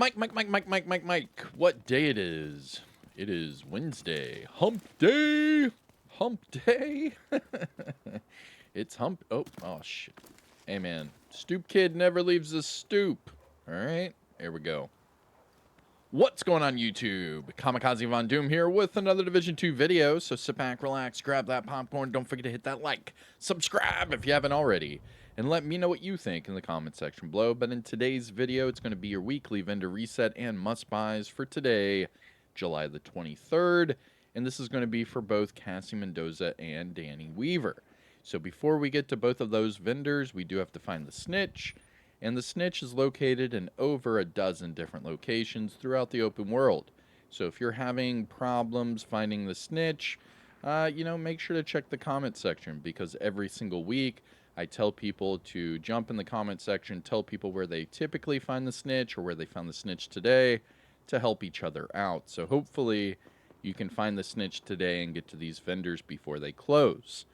Mike. What day it is? It is Wednesday. Hump day. Hump day. It's hump. Oh, shit. Hey, man. Stoop kid never leaves the stoop. All right. Here we go. What's going on, YouTube? Kamikazevondoom here with another Division 2 video. So sit back, relax, grab that popcorn. Don't forget to hit that like. Subscribe if you haven't already. And let me know what you think in the comment section below. But in today's video, it's going to be your weekly vendor reset and must-buys for today, July the 23rd. And this is going to be for both Cassie Mendoza and Danny Weaver. So before we get to both of those vendors, we do have to find the snitch. And the snitch is located in over a dozen different locations throughout the open world. So if you're having problems finding the snitch, make sure to check the comment section, because every single week I tell people to jump in the comment section, tell people where they typically find the snitch or where they found the snitch today to help each other out. So hopefully you can find the snitch today and get to these vendors before they close.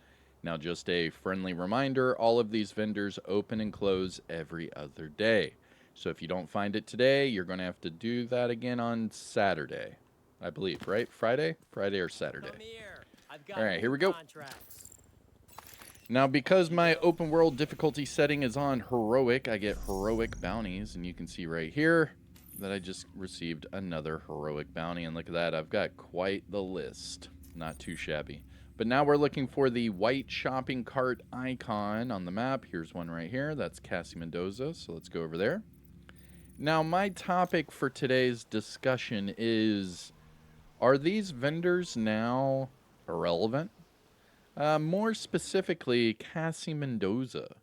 Now, just a friendly reminder, all of these vendors open and close every other day. So if you don't find it today, you're going to have to do that again on Saturday, I believe, right? Friday or Saturday. All right, here we go. Now, because my open world difficulty setting is on heroic, I get heroic bounties, and you can see right here that I just received another heroic bounty, and look at that, I've got quite the list. Not too shabby. But now we're looking for the white shopping cart icon on the map. Here's one right here. That's Cassie Mendoza. So let's go over there. Now, my topic for today's discussion is, are these vendors now irrelevant? More specifically, Cassie Mendoza.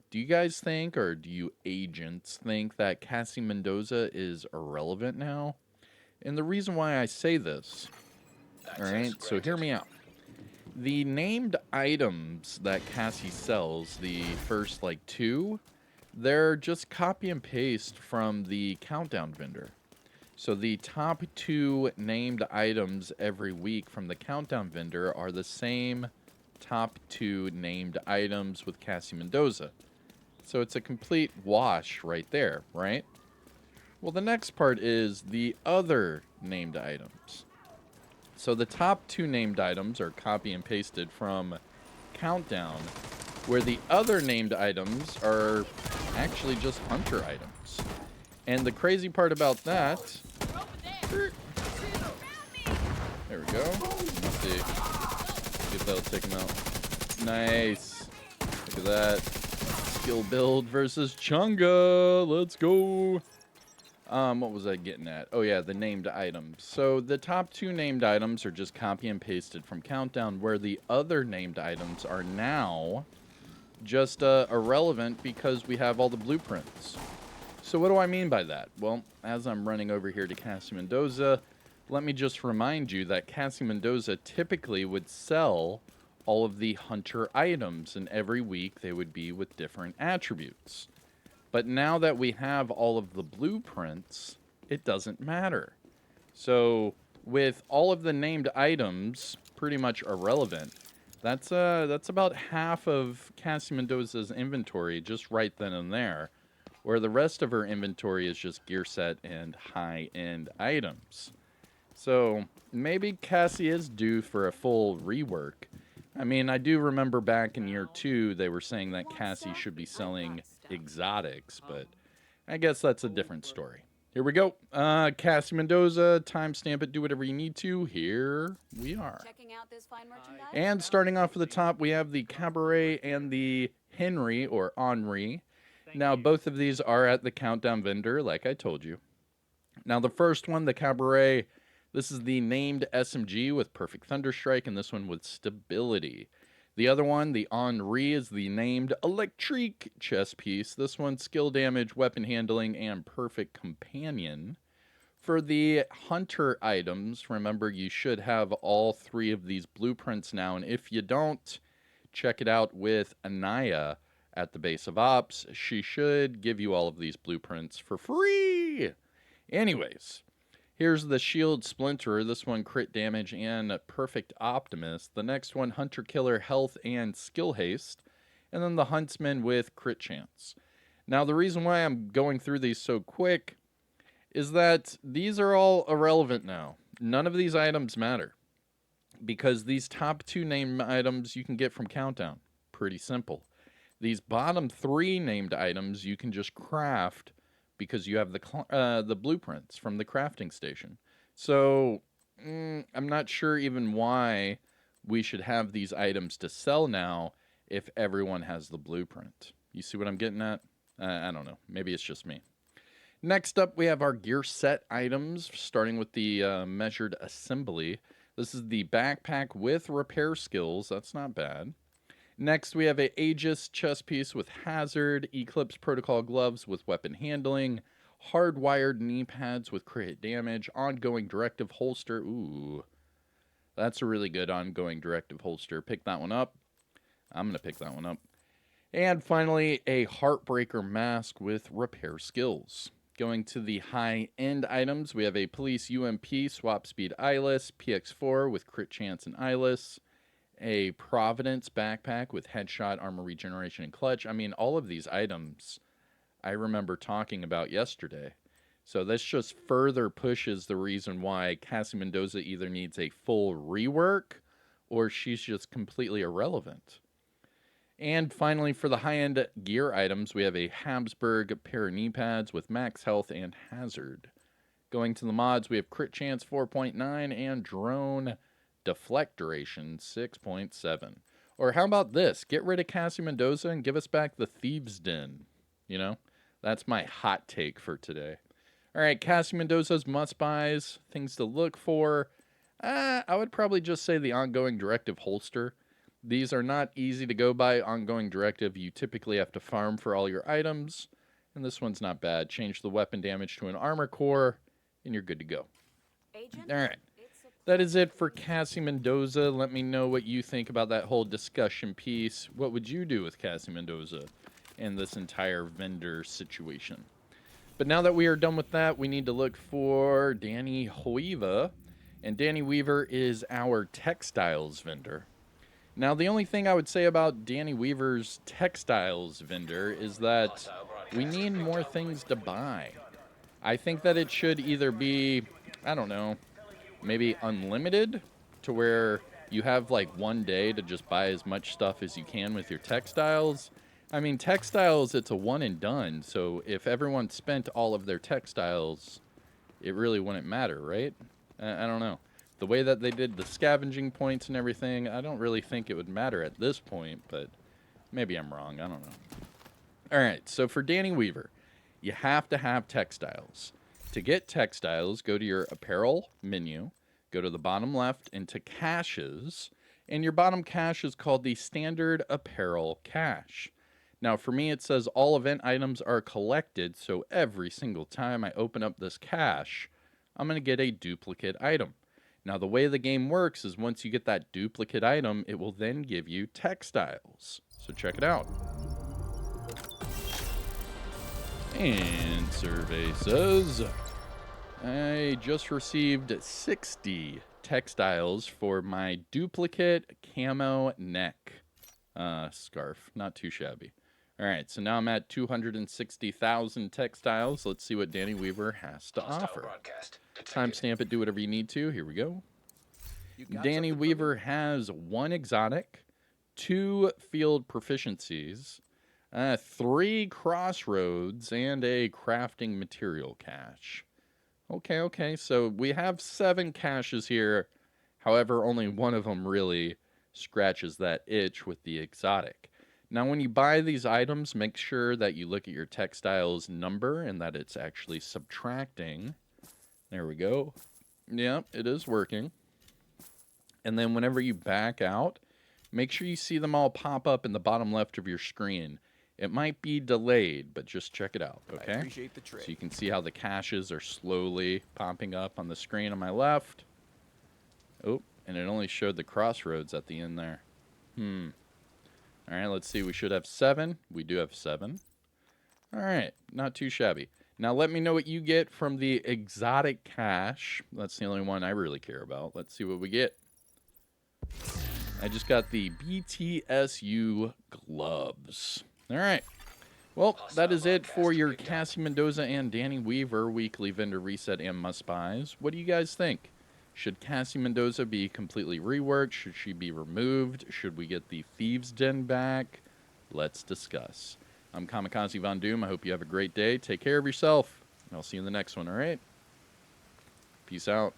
Do you guys think, or do you agents think, that Cassie Mendoza is irrelevant now? And the reason why I say this, all right, so hear me out. The named items that Cassie sells, the first two, they're just copy and paste from the countdown vendor. So the top 2 named items every week from the countdown vendor are the same top 2 named items with Cassie Mendoza. So it's a complete wash right there, right? Well, the next part is the other named items. So the top 2 named items are copy and pasted from Countdown, where the other named items are actually just hunter items. And the crazy part about that... There we go. Let's see. See if that'll take him out. Nice. Look at that. Skill build versus Chunga. Let's go. What was I getting at? Oh yeah, the named items. So the top 2 named items are just copy and pasted from Countdown, where the other named items are now just irrelevant because we have all the blueprints. So what do I mean by that? Well, as I'm running over here to Cassie Mendoza, let me just remind you that Cassie Mendoza typically would sell all of the hunter items, and every week they would be with different attributes. But now that we have all of the blueprints, it doesn't matter. So with all of the named items pretty much irrelevant, that's about half of Cassie Mendoza's inventory just right then and there, where the rest of her inventory is just gear set and high-end items. So maybe Cassie is due for a full rework. I mean, I do remember back in year 2, they were saying that Cassie should be selling exotics, but I guess that's a different story. Here we go. Cassie Mendoza, timestamp it, do whatever you need to. Here we are. Checking out this fine merchandise. And starting off at the top, we have the Cabaret and the Henry, or Henri. Now, both of these are at the countdown vendor, like I told you. Now, the first one, the Cabaret, this is the named SMG with Perfect Thunderstrike, and this one with Stability. The other one, the Henri, is the named Electrique chest piece. This one, skill damage, weapon handling, and Perfect Companion. For the hunter items, remember you should have all 3 of these blueprints now, and if you don't, check it out with Anaya at the base of ops. She should give you all of these blueprints for free. Anyways, here's the Shield Splinterer. This one, crit damage and Perfect Optimist. The next one, Hunter Killer, health and skill haste. And then the Huntsman with crit chance. Now, the reason why I'm going through these so quick is that these are all irrelevant now. None of these items matter because these top 2 named items you can get from Countdown. Pretty simple. These bottom 3 named items you can just craft because you have the blueprints from the crafting station. So I'm not sure even why we should have these items to sell now if everyone has the blueprint. You see what I'm getting at? I don't know. Maybe it's just me. Next up, we have our gear set items, starting with the measured assembly. This is the backpack with repair skills. That's not bad. Next, we have a Aegis chest piece with hazard, Eclipse protocol gloves with weapon handling, hardwired knee pads with crit damage, ongoing directive holster. Ooh, that's a really good ongoing directive holster. Pick that one up. I'm going to pick that one up. And finally, a Heartbreaker mask with repair skills. Going to the high-end items, we have a Police UMP Swap Speed Eyeless, PX4 with Crit Chance and Eyeless, a Providence backpack with Headshot, Armor Regeneration, and Clutch. I mean, all of these items I remember talking about yesterday. So this just further pushes the reason why Cassie Mendoza either needs a full rework or she's just completely irrelevant. And finally, for the high-end gear items, we have a Habsburg pair of knee pads with max health and hazard. Going to the mods, we have Crit Chance 4.9 and Drone Deflect Duration 6.7. Or how about this? Get rid of Cassie Mendoza and give us back the Thieves' Den. You know, that's my hot take for today. All right, Cassie Mendoza's must-buys, things to look for. I would probably just say the ongoing directive holster. These are not easy to go by. Ongoing directive, you typically have to farm for all your items. And this one's not bad. Change the weapon damage to an armor core, and you're good to go. All right. That is it for Cassie Mendoza. Let me know what you think about that whole discussion piece. What would you do with Cassie Mendoza and this entire vendor situation? But now that we are done with that, we need to look for Danny Weaver. And Danny Weaver is our textiles vendor. Now, the only thing I would say about Danny Weaver's textiles vendor is that we need more things to buy. I think that it should either be, I don't know, maybe unlimited to where you have like one day to just buy as much stuff as you can with your textiles. I mean, textiles, it's a one and done. So if everyone spent all of their textiles, it really wouldn't matter, right? I don't know. The way that they did the scavenging points and everything, I don't really think it would matter at this point, but maybe I'm wrong. I don't know. All right, so for Danny Weaver, you have to have textiles. To get textiles, go to your apparel menu, go to the bottom left into caches, and your bottom cache is called the standard apparel cache. Now, for me, it says all event items are collected, so every single time I open up this cache, I'm going to get a duplicate item. Now, the way the game works is once you get that duplicate item, it will then give you textiles. So check it out. And survey says, I just received 60 textiles for my duplicate camo neck scarf. Not too shabby. All right, so now I'm at 260,000 textiles. Let's see what Danny Weaver has to offer. Timestamp it, do whatever you need to. Here we go. Danny Weaver has 1 exotic, 2 field proficiencies, 3 crossroads, and a crafting material cache. Okay, so we have 7 caches here. However, only one of them really scratches that itch with the exotic. Now, when you buy these items, make sure that you look at your textiles number and that it's actually subtracting. There we go. Yep, it is working. And then whenever you back out, make sure you see them all pop up in the bottom left of your screen. It might be delayed, but just check it out, okay? I appreciate the trade. So you can see how the caches are slowly popping up on the screen on my left. Oh, and it only showed the crossroads at the end there. All right, let's see. We should have 7. We do have 7. All right, not too shabby. Now let me know what you get from the exotic cache. That's the only one I really care about. Let's see what we get. I just got the BTSU gloves. All right. Well, that is it for your Cassie Mendoza and Danny Weaver weekly vendor reset and must buys. What do you guys think? Should Cassie Mendoza be completely reworked? Should she be removed? Should we get the Thieves' Den back? Let's discuss. I'm Kamikazevondoom. I hope you have a great day. Take care of yourself. I'll see you in the next one, all right? Peace out.